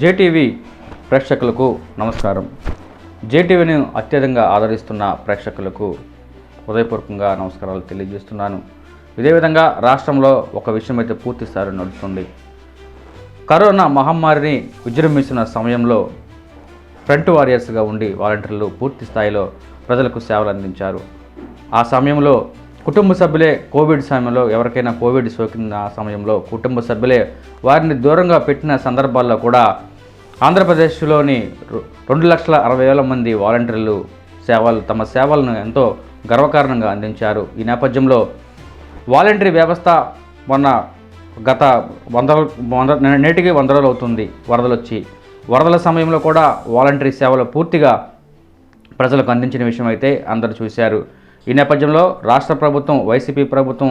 JTV ప్రేక్షకులకు నమస్కారం. జేటీవీని అత్యధికంగా ఆదరిస్తున్న ప్రేక్షకులకు హృదయపూర్వకంగా నమస్కారాలు తెలియజేస్తున్నాను. ఇదే విధంగా రాష్ట్రంలో ఒక విషయం అయితే పూర్తి స్థాయిలో నడుస్తుంది. కరోనా మహమ్మారిని విజృంభిస్తున్న సమయంలో ఫ్రంట్ వారియర్స్గా ఉండి వాలంటీర్లు పూర్తి స్థాయిలో ప్రజలకు సేవలు అందించారు. ఆ సమయంలో కుటుంబ సభ్యులే కోవిడ్ సమయంలో ఎవరికైనా కోవిడ్ సోకిన సమయంలో కుటుంబ సభ్యులే వారిని దూరంగా పెట్టిన సందర్భాల్లో కూడా ఆంధ్రప్రదేశ్లోని 2,60,000 మంది వాలంటీర్లు తమ సేవలను ఎంతో గర్వకారణంగా అందించారు. ఈ నేపథ్యంలో వాలంటరీ వ్యవస్థ గత నేటికి 100 రోజులు అవుతుంది వరదల సమయంలో కూడా వాలంటరీ సేవలు పూర్తిగా ప్రజలకు అందించిన విషయం అయితే అందరూ చూశారు. ఈ నేపథ్యంలో రాష్ట్ర ప్రభుత్వం వైసీపీ ప్రభుత్వం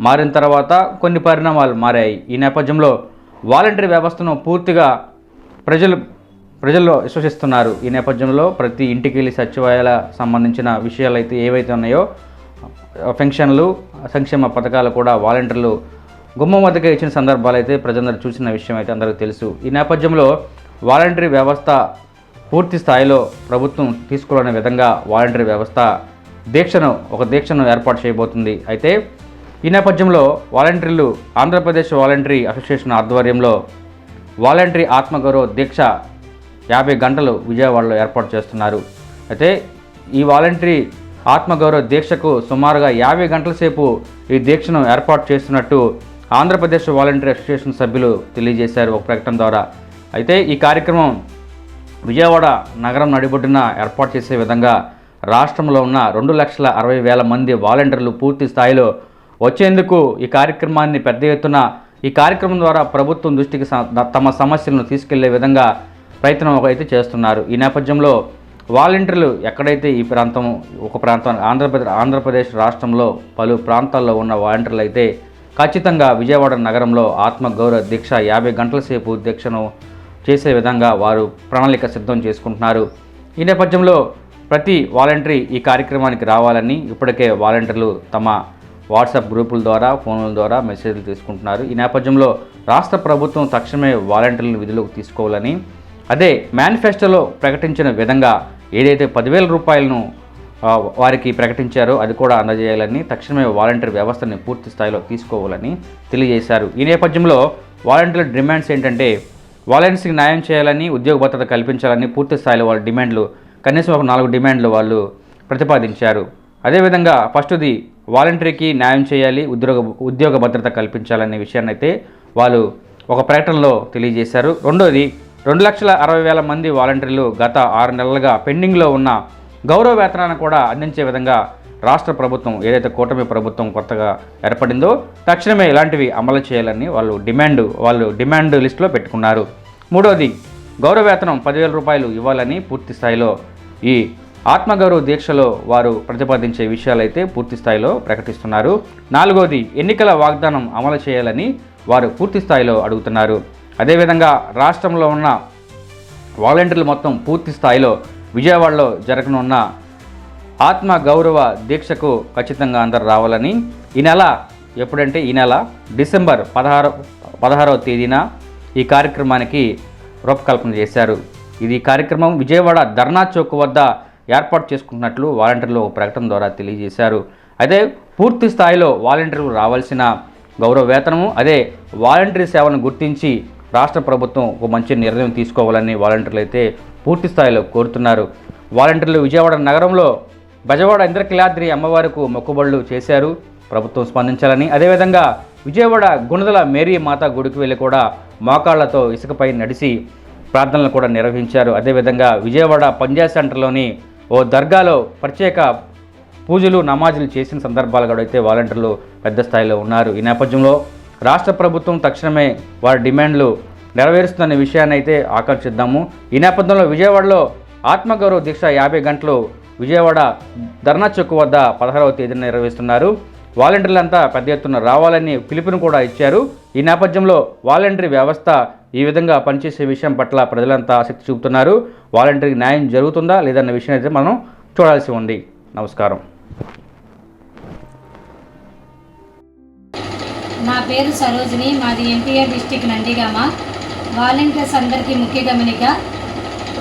మారిన తర్వాత కొన్ని పరిణామాలు మారాయి. ఈ నేపథ్యంలో వాలంటరీ వ్యవస్థను పూర్తిగా ప్రజల్లో విశ్వసిస్తున్నారు. ఈ నేపథ్యంలో ప్రతి ఇంటికి వెళ్ళి సచివాలయాల సంబంధించిన విషయాలు అయితే ఏవైతే ఉన్నాయో పెన్షన్లు సంక్షేమ పథకాలు కూడా వాలంటీర్లు గుమ్మం వద్దకే ఇచ్చిన సందర్భాలు అయితే ప్రజలందరూ చూసిన విషయం అయితే అందరికీ తెలుసు. ఈ నేపథ్యంలో వాలంటరీ వ్యవస్థ పూర్తి స్థాయిలో ప్రభుత్వం తీసుకోవాలనే విధంగా వాలంటరీ వ్యవస్థ దీక్షను ఏర్పాటు చేయబోతుంది. అయితే ఈ నేపథ్యంలో వాలంటీర్లు ఆంధ్రప్రదేశ్ వాలంటరీ అసోసియేషన్ ఆధ్వర్యంలో వాలంటరీ ఆత్మగౌరవ దీక్ష 50 గంటలు విజయవాడలో ఏర్పాటు చేస్తున్నారు. అయితే ఈ వాలంటరీ ఆత్మగౌరవ దీక్షకు సుమారుగా 50 గంటల సేపు ఈ దీక్షను ఏర్పాటు చేస్తున్నట్టు ఆంధ్రప్రదేశ్ వాలంటరీ అసోసియేషన్ సభ్యులు తెలియజేశారు ఒక ప్రకటన ద్వారా. అయితే ఈ కార్యక్రమం విజయవాడ నగరం నడిబొడ్డున ఏర్పాటు చేసే విధంగా రాష్ట్రంలో ఉన్న 2,60,000 మంది వాలంటీర్లు పూర్తి స్థాయిలో వచ్చేందుకు ఈ కార్యక్రమాన్ని పెద్ద ఎత్తున ఈ కార్యక్రమం ద్వారా ప్రభుత్వం దృష్టికి తమ సమస్యలను తీసుకెళ్లే విధంగా ప్రయత్నం అయితే చేస్తున్నారు. ఈ నేపథ్యంలో వాలంటీర్లు ఎక్కడైతే ఈ ప్రాంతం ఆంధ్రప్రదేశ్ రాష్ట్రంలో పలు ప్రాంతాల్లో ఉన్న వాలంటీర్లు అయితే ఖచ్చితంగా విజయవాడ నగరంలో ఆత్మగౌరవ దీక్ష 50 గంటల సేపు దీక్షను చేసే విధంగా వారు ప్రణాళిక సిద్ధం చేసుకుంటున్నారు. ఈ నేపథ్యంలో ప్రతి వాలంటరీ ఈ కార్యక్రమానికి రావాలని ఇప్పటికే వాలంటీర్లు తమ వాట్సాప్ గ్రూపుల ద్వారా ఫోన్ల ద్వారా మెసేజ్లు తీసుకుంటున్నారు. ఈ నేపథ్యంలో రాష్ట్ర ప్రభుత్వం తక్షణమే వాలంటీర్లను విధులకు తీసుకోవాలని అదే మేనిఫెస్టోలో ప్రకటించిన విధంగా ఏదైతే 10,000 రూపాయలను వారికి ప్రకటించారో అది కూడా అందజేయాలని తక్షణమే వాలంటీర్ వ్యవస్థని పూర్తి స్థాయిలో తీసుకోవాలని తెలియజేశారు. ఈ నేపథ్యంలో వాలంటీర్ల డిమాండ్స్ ఏంటంటే వాలంటీర్స్కి న్యాయం చేయాలని ఉద్యోగ భద్రత కల్పించాలని పూర్తి స్థాయిలో వాళ్ళ డిమాండ్లు కనీసం ఒక 4 డిమాండ్లు వాళ్ళు ప్రతిపాదించారు. అదేవిధంగా ఫస్ట్ది వాలంటరీకి న్యాయం చేయాలి, ఉద్యోగ భద్రత కల్పించాలనే విషయాన్ని అయితే వాళ్ళు ఒక ప్రకటనలో తెలియజేశారు. రెండోది 2,60,000 మంది వాలంటీర్లు గత 6 నెలలుగా పెండింగ్లో ఉన్న గౌరవ వేతనాన్ని కూడా అందించే విధంగా రాష్ట్ర ప్రభుత్వం ఏదైతే కూటమి ప్రభుత్వం కొత్తగా ఏర్పడిందో తక్షణమే ఇలాంటివి అమలు చేయాలని వాళ్ళు డిమాండ్ లిస్టులో పెట్టుకున్నారు. మూడోది గౌరవ వేతనం 10,000 రూపాయలు ఇవ్వాలని పూర్తి స్థాయిలో ఈ ఆత్మగౌరవ దీక్షలో వారు ప్రతిపాదించే విషయాలైతే పూర్తి స్థాయిలో ప్రకటిస్తున్నారు. నాలుగోది ఎన్నికల వాగ్దానం అమలు చేయాలని వారు పూర్తి స్థాయిలో అడుగుతున్నారు. అదేవిధంగా రాష్ట్రంలో ఉన్న వాలంటీర్లు మొత్తం పూర్తి స్థాయిలో విజయవాడలో జరగనున్న ఆత్మగౌరవ దీక్షకు ఖచ్చితంగా అందరు రావాలని ఈ నెల డిసెంబర్ 16వ తేదీన ఈ కార్యక్రమానికి రూపకల్పన చేశారు. ఇది కార్యక్రమం విజయవాడ ధర్నా చౌక్ వద్ద ఏర్పాటు చేసుకుంటున్నట్లు వాలంటీర్లు ప్రకటన ద్వారా తెలియజేశారు. అయితే పూర్తి స్థాయిలో వాలంటీర్లు రావాల్సిన గౌరవ వేతనము అదే వాలంటీర్ సేవను గుర్తించి రాష్ట్ర ప్రభుత్వం ఒక మంచి నిర్ణయం తీసుకోవాలని వాలంటీర్లు అయితే పూర్తి స్థాయిలో కోరుతున్నారు. వాలంటీర్లు విజయవాడ నగరంలో బెజవాడ ఇంద్రకీలాద్రి అమ్మవారికి మొక్కుబడులు చేశారు, ప్రభుత్వం స్పందించాలని. అదేవిధంగా విజయవాడ గుణదల మేరీ మాత గుడికి వెళ్ళి కూడా మోకాళ్లతో ఇసుకపై నడిచి ప్రార్థనలు కూడా నిర్వహించారు. అదేవిధంగా విజయవాడ పంజాబ్ సెంటర్లోని ఓ దర్గాలో ప్రత్యేక పూజలు నమాజులు చేసిన సందర్భాలు కూడా అయితే వాలంటీర్లు పెద్ద స్థాయిలో ఉన్నారు. ఈ నేపథ్యంలో రాష్ట్ర ప్రభుత్వం తక్షణమే వారి డిమాండ్లు నెరవేరుస్తుందనే విషయాన్ని అయితే ఆకర్షిద్దాము. ఈ నేపథ్యంలో విజయవాడలో ఆత్మగౌరవ దీక్ష 50 గంటలు విజయవాడ ధర్నా చౌక్ వద్ద 16వ తేదీన నిర్వహిస్తున్నారు. వాలంటీర్లంతా పెద్ద ఎత్తున రావాలని పిలుపును కూడా ఇచ్చారు. ఈ నేపథ్యంలో వాలంటరీ వ్యవస్థ ఈ విధంగా పనిచేసే విషయం పట్ల ప్రజలంతా ఆసక్తి చూపుతున్నారు. వాలంటరీకి న్యాయం జరుగుతుందా లేదన్న విషయం అయితే మనం చూడాల్సి ఉంది. నమస్కారం. నా పేరు సరోజిని, మాది ఎన్టీఆర్ డిస్టిక్ నందిగామ. వాలంటీర్స్ అందరికీ ముఖ్య గమనిక,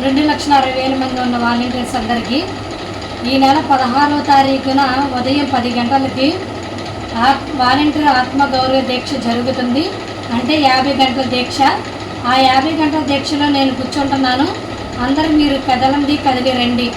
2,60,000 మంది ఉన్న వాలంటీర్స్ అందరికీ ఈ నెల 16వ తారీఖున ఉదయం 10 గంటలకి వాలంటీర్ ఆత్మగౌరవ దీక్ష జరుగుతుంది. అంటే 50 గంటల దీక్ష. ఆ 50 గంటల దీక్షలో నేను కూర్చుంటున్నాను. అందరూ మీరు కదలండి, కదిలి రండి.